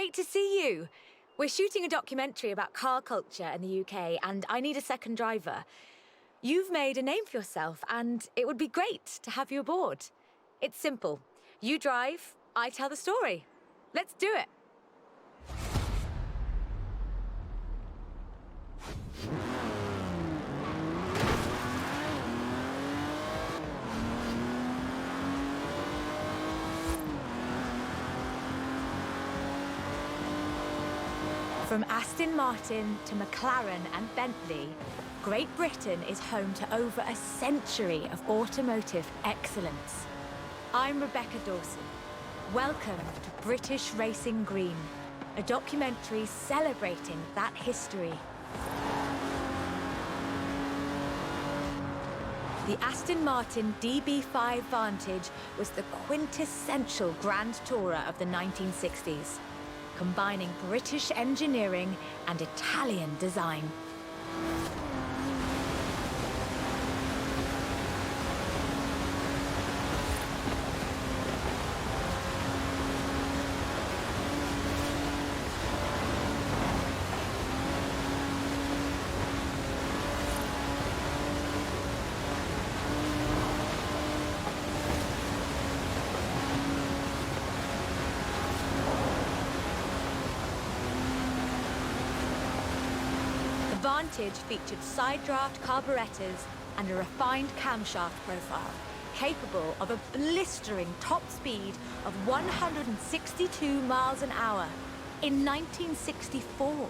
Great to see you. We're shooting a documentary about car culture in the UK, and I need a second driver. You've made a name for yourself, and it would be great to have you aboard. It's simple. You drive, I tell the story. Let's do it. From Aston Martin to McLaren and Bentley, Great Britain is home to over a century of automotive excellence. I'm Rebecca Dawson. Welcome to British Racing Green, a documentary celebrating that history. The Aston Martin DB5 Vantage was the quintessential Grand Tourer of the 1960s, combining British engineering and Italian design. The Vantage featured side-draft carburetors and a refined camshaft profile, capable of a blistering top speed of 162 miles an hour in 1964.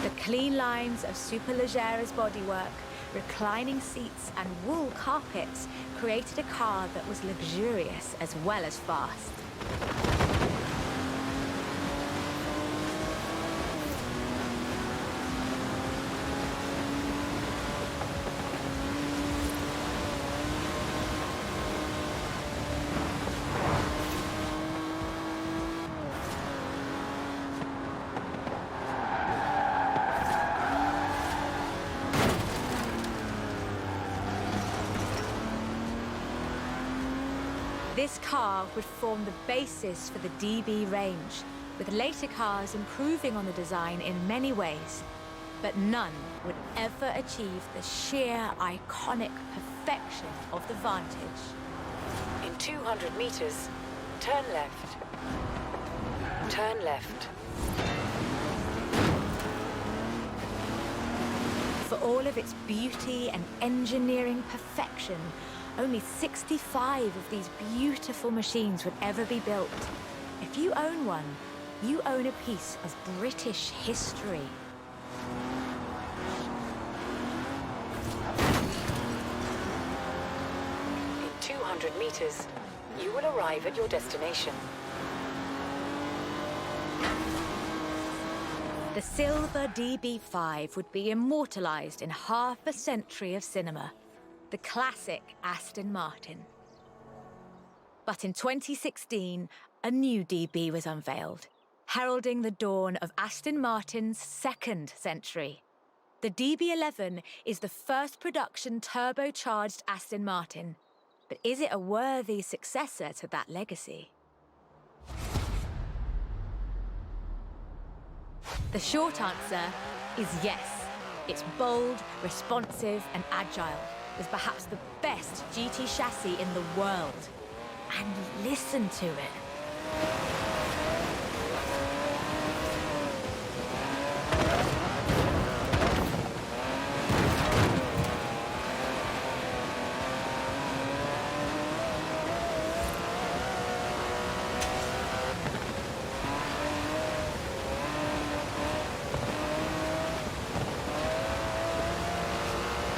The clean lines of Superleggera's bodywork, reclining seats and wool carpets created a car that was luxurious as well as fast. This car would form the basis for the DB range, with later cars improving on the design in many ways. But none would ever achieve the sheer, iconic perfection of the Vantage. In 200 meters, turn left. Turn left. For all of its beauty and engineering perfection, only 65 of these beautiful machines would ever be built. If you own one, you own a piece of British history. In 200 meters, you will arrive at your destination. The silver DB5 would be immortalized in half a century of cinema. The classic Aston Martin. But in 2016, a new DB was unveiled, heralding the dawn of Aston Martin's second century. The DB11 is the first production turbocharged Aston Martin, but is it a worthy successor to that legacy? The short answer is yes. It's bold, responsive, and agile, with perhaps the best GT chassis in the world. And listen to it.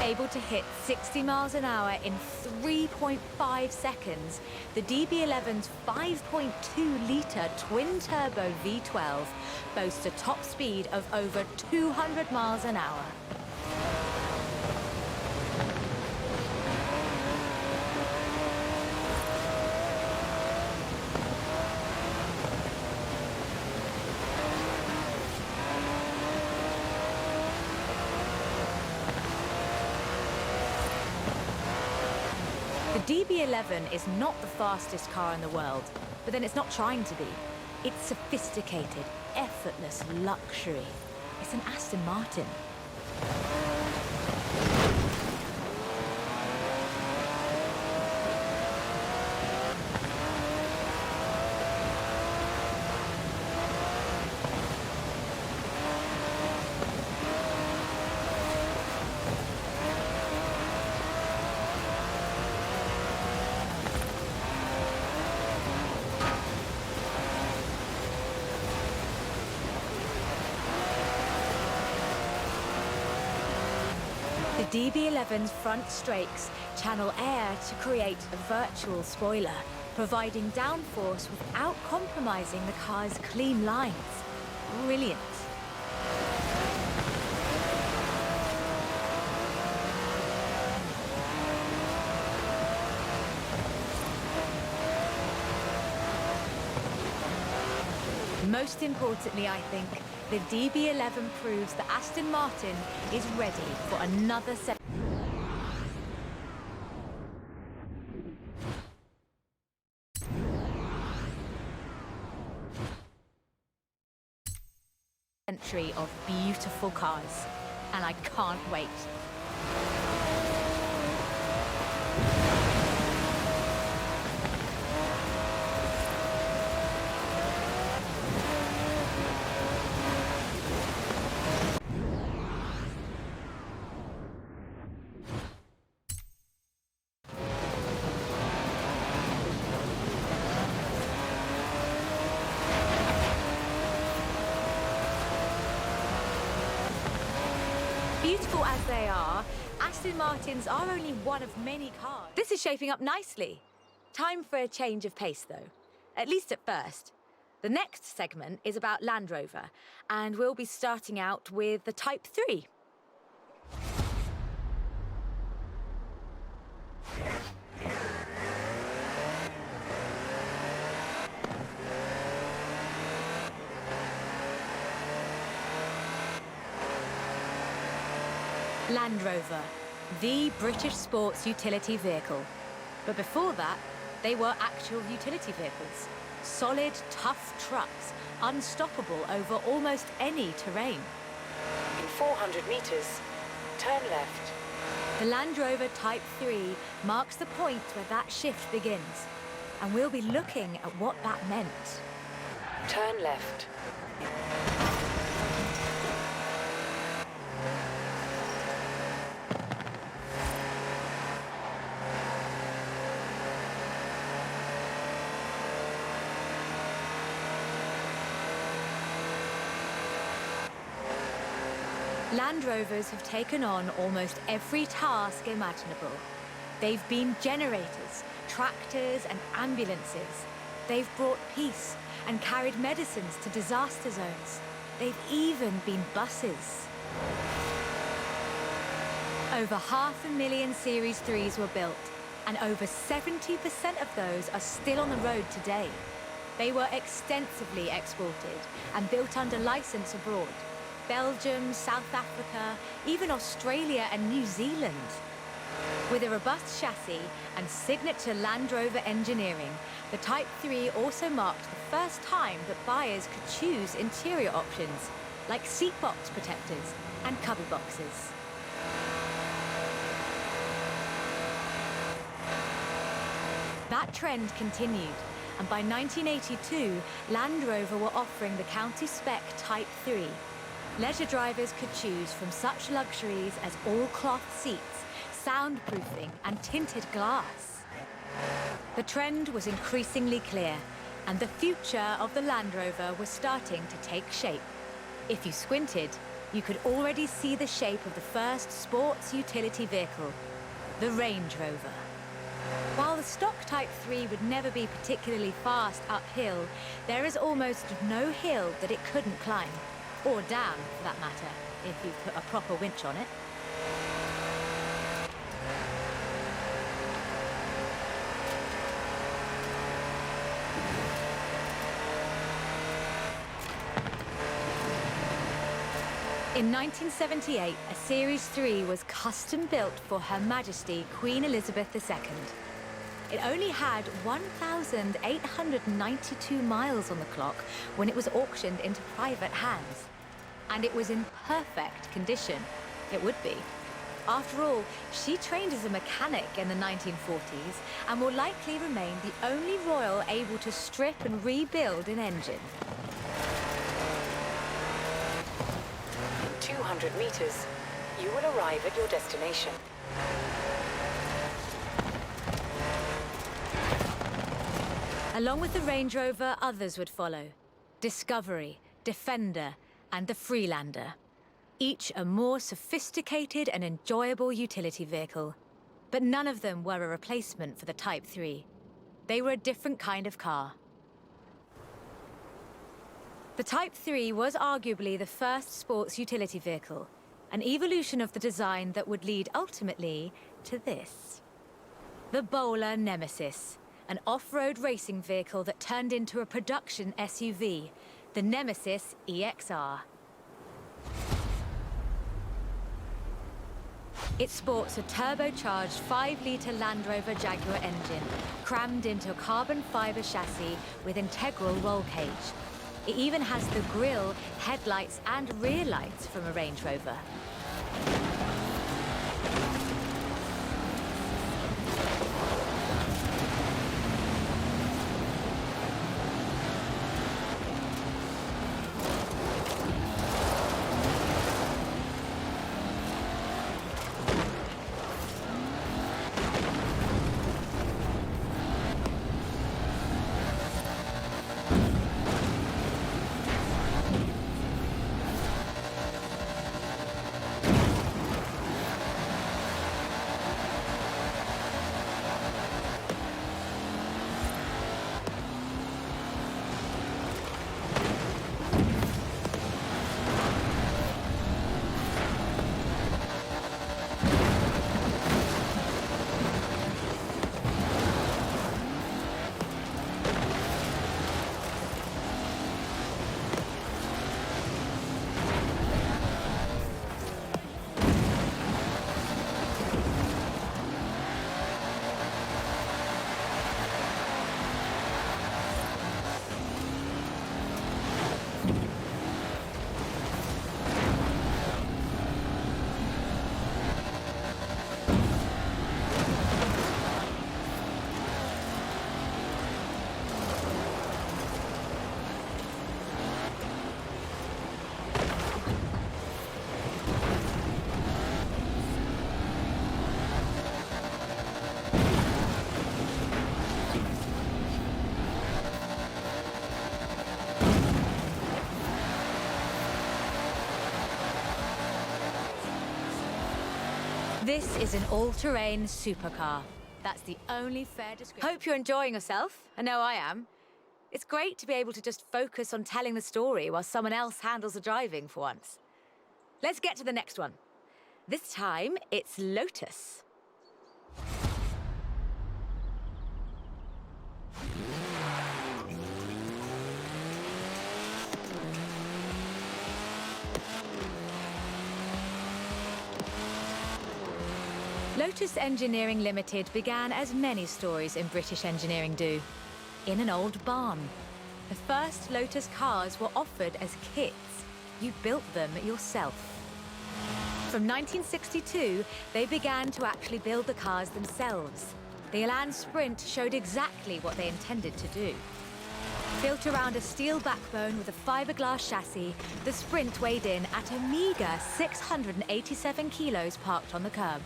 Able to hit 60 miles an hour in 3.5 seconds, the DB11's 5.2-litre twin-turbo V12 boasts a top speed of over 200 miles an hour. The DB11 is not the fastest car in the world, but then it's not trying to be. It's sophisticated, effortless luxury. It's an Aston Martin. The DB11's front strakes channel air to create a virtual spoiler, providing downforce without compromising the car's clean lines. Brilliant. Most importantly, I think, the DB11 proves that Aston Martin is ready for another century of beautiful cars, and I can't wait. Beautiful as they are, Aston Martins are only one of many cars. This is shaping up nicely. Time for a change of pace, though. At least at first. The next segment is about Land Rover, and we'll be starting out with the Type 3. Land Rover, the British sports utility vehicle. But before that, they were actual utility vehicles. Solid, tough trucks, unstoppable over almost any terrain. In 400 meters, turn left. The Land Rover Type 3 marks the point where that shift begins, and we'll be looking at what that meant. Turn left. Land Rovers have taken on almost every task imaginable. They've been generators, tractors and ambulances. They've brought peace and carried medicines to disaster zones. They've even been buses. Over 500,000 Series 3s were built, and over 70% of those are still on the road today. They were extensively exported and built under license abroad. Belgium, South Africa, even Australia and New Zealand. With a robust chassis and signature Land Rover engineering, the Type 3 also marked the first time that buyers could choose interior options, like seat box protectors and cubby boxes. That trend continued, and by 1982, Land Rover were offering the county spec Type 3. Leisure drivers could choose from such luxuries as all-cloth seats, soundproofing and tinted glass. The trend was increasingly clear, and the future of the Land Rover was starting to take shape. If you squinted, you could already see the shape of the first sports utility vehicle, the Range Rover. While the stock Type 3 would never be particularly fast uphill, there is almost no hill that it couldn't climb. Or down, for that matter, if you put a proper winch on it. In 1978, a Series 3 was custom built for Her Majesty Queen Elizabeth II. It only had 1,892 miles on the clock when it was auctioned into private hands. And it was in perfect condition. It would be. After all, she trained as a mechanic in the 1940s and will likely remain the only royal able to strip and rebuild an engine. 200 meters, you will arrive at your destination. Along with the Range Rover, others would follow. Discovery, Defender, and the Freelander. Each a more sophisticated and enjoyable utility vehicle. But none of them were a replacement for the Type 3. They were a different kind of car. The Type 3 was arguably the first sports utility vehicle, an evolution of the design that would lead ultimately to this. The Bowler Nemesis, an off-road racing vehicle that turned into a production SUV, the Nemesis EXR. It sports a turbocharged 5-litre Land Rover Jaguar engine, crammed into a carbon fibre chassis with integral roll cage. It even has the grille, headlights and rear lights from a Range Rover. This is an all-terrain supercar. That's the only fair description. Hope you're enjoying yourself. I know I am. It's great to be able to just focus on telling the story while someone else handles the driving for once. Let's get to the next one. This time, it's Lotus. Lotus Engineering Limited began as many stories in British engineering do, in an old barn. The first Lotus cars were offered as kits. You built them yourself. From 1962, they began to actually build the cars themselves. The Elan Sprint showed exactly what they intended to do. Built around a steel backbone with a fiberglass chassis, the Sprint weighed in at a meager 687 kilos parked on the curb.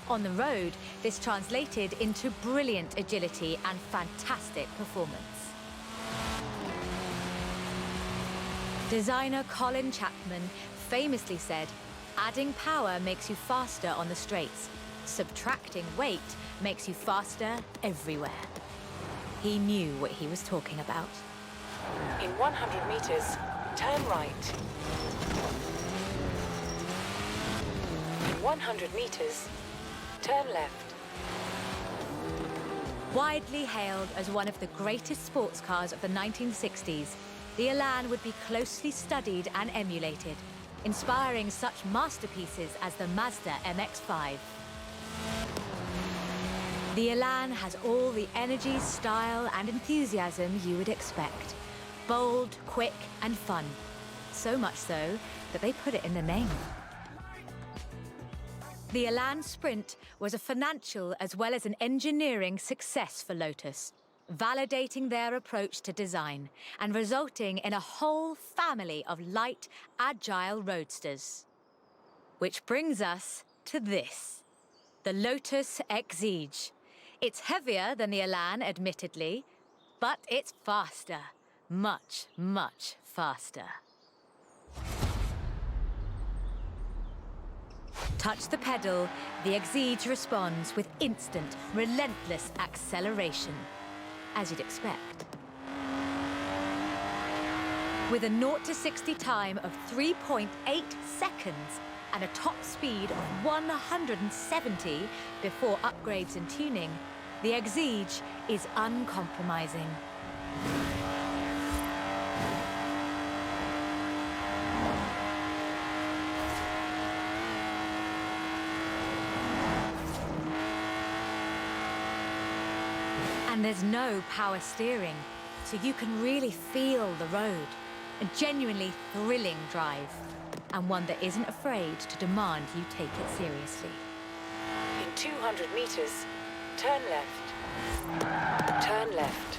On the road, this translated into brilliant agility and fantastic performance. Designer Colin Chapman famously said, "Adding power makes you faster on the straights. Subtracting weight makes you faster everywhere." He knew what he was talking about. In 100 meters, turn right. In 100 meters, turn left. Widely hailed as one of the greatest sports cars of the 1960s, the Elan would be closely studied and emulated, inspiring such masterpieces as the Mazda MX-5. The Elan has all the energy, style, and enthusiasm you would expect. Bold, quick, and fun. So much so that they put it in the name. The Elan Sprint was a financial as well as an engineering success for Lotus, validating their approach to design and resulting in a whole family of light, agile roadsters. Which brings us to this, the Lotus Exige. It's heavier than the Elan, admittedly, but it's faster. Much, much faster. Touch the pedal, the Exige responds with instant, relentless acceleration, as you'd expect. With a 0 to 60 time of 3.8 seconds and a top speed of 170 before upgrades and tuning, the Exige is uncompromising. And there's no power steering, so you can really feel the road. A genuinely thrilling drive, and one that isn't afraid to demand you take it seriously. In 200 meters, turn left. Turn left.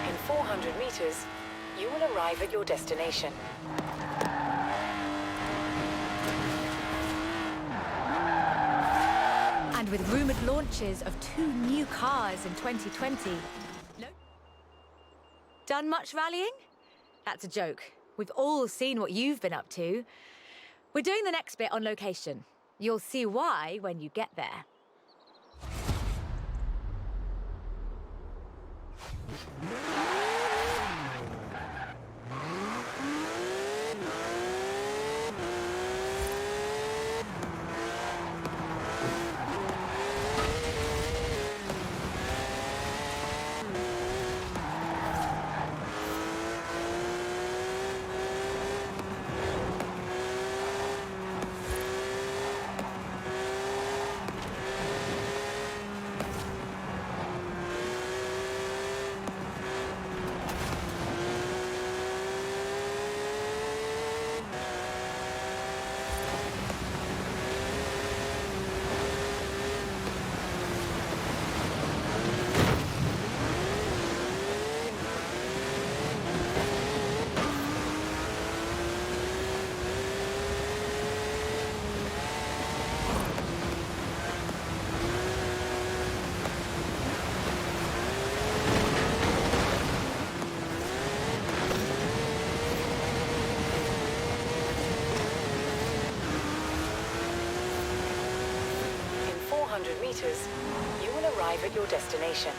In 400 meters, you will arrive at your destination. And with rumored launches of 2 new cars in 2020... Done much rallying? That's a joke. We've all seen what you've been up to. We're doing the next bit on location. You'll see why when you get there. In 400 meters, you will arrive at your destination.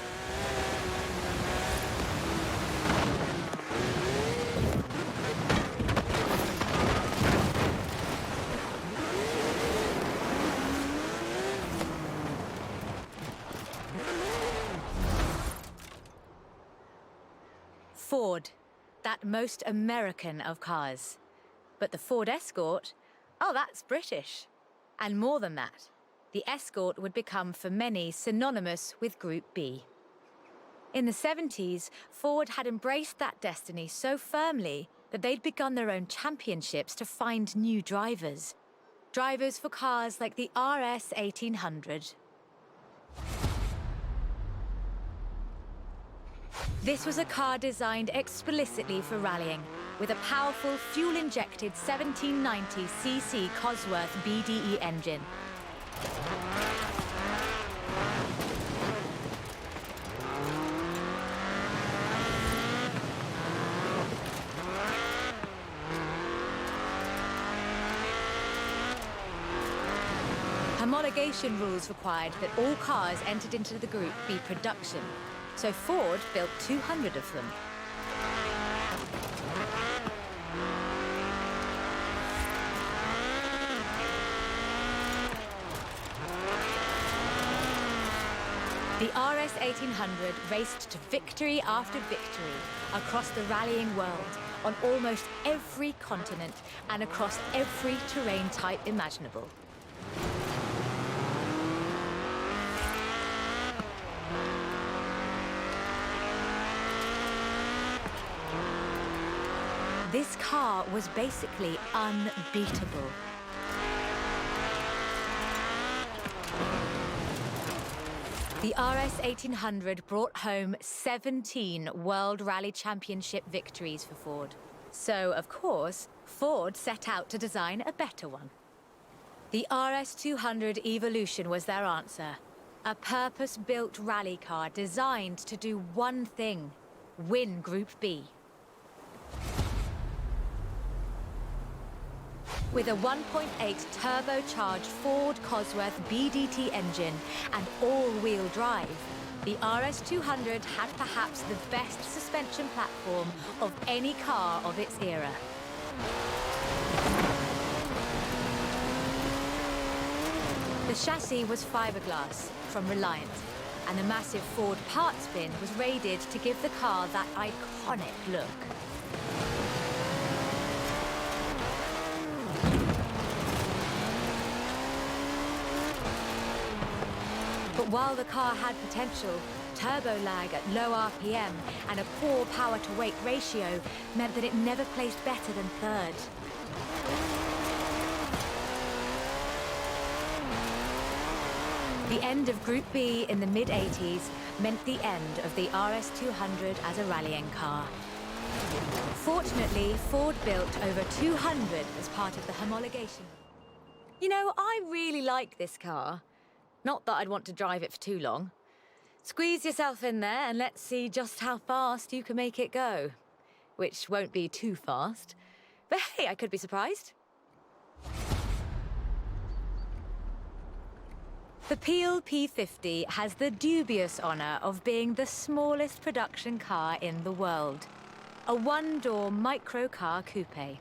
Ford, that most American of cars. But the Ford Escort, oh, that's British. And more than that, the Escort would become for many synonymous with Group B. In the 70s, Ford had embraced that destiny so firmly that they'd begun their own championships to find new drivers. Drivers for cars like the RS 1800. This was a car designed explicitly for rallying, with a powerful fuel-injected 1790cc Cosworth BDE engine. homologation rules required that all cars entered into the group be production, so Ford built 200 of them. The RS 1800 raced to victory after victory across the rallying world, on almost every continent and across every terrain type imaginable. This car was basically unbeatable. The RS 1800 brought home 17 World Rally Championship victories for Ford. So, of course, Ford set out to design a better one. The RS 200 Evolution was their answer. A purpose-built rally car designed to do one thing: win Group B. With a 1.8 turbocharged Ford Cosworth BDT engine and all-wheel drive, the RS 200 had perhaps the best suspension platform of any car of its era. The chassis was fiberglass from Reliant, and the massive Ford parts bin was raided to give the car that iconic look. But while the car had potential, turbo lag at low RPM and a poor power-to-weight ratio meant that it never placed better than third. The end of Group B in the mid-80s meant the end of the RS 200 as a rallying car. Fortunately, Ford built over 200 as part of the homologation. You know, I really like this car. Not that I'd want to drive it for too long. Squeeze yourself in there and let's see just how fast you can make it go. Which won't be too fast. But hey, I could be surprised. The Peel P50 has the dubious honor of being the smallest production car in the world. A one-door microcar coupe,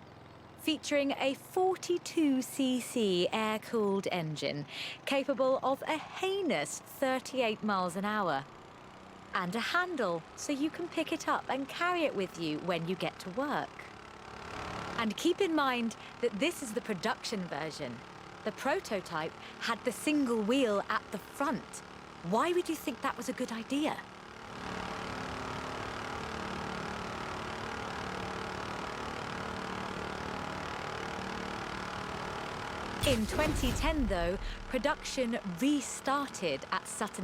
featuring a 42cc air-cooled engine capable of a heinous 38 miles an hour. And a handle, so you can pick it up and carry it with you when you get to work. And keep in mind that this is the production version. The prototype had the single wheel at the front. Why would you think that was a good idea? In 2010, though, production restarted at Sutton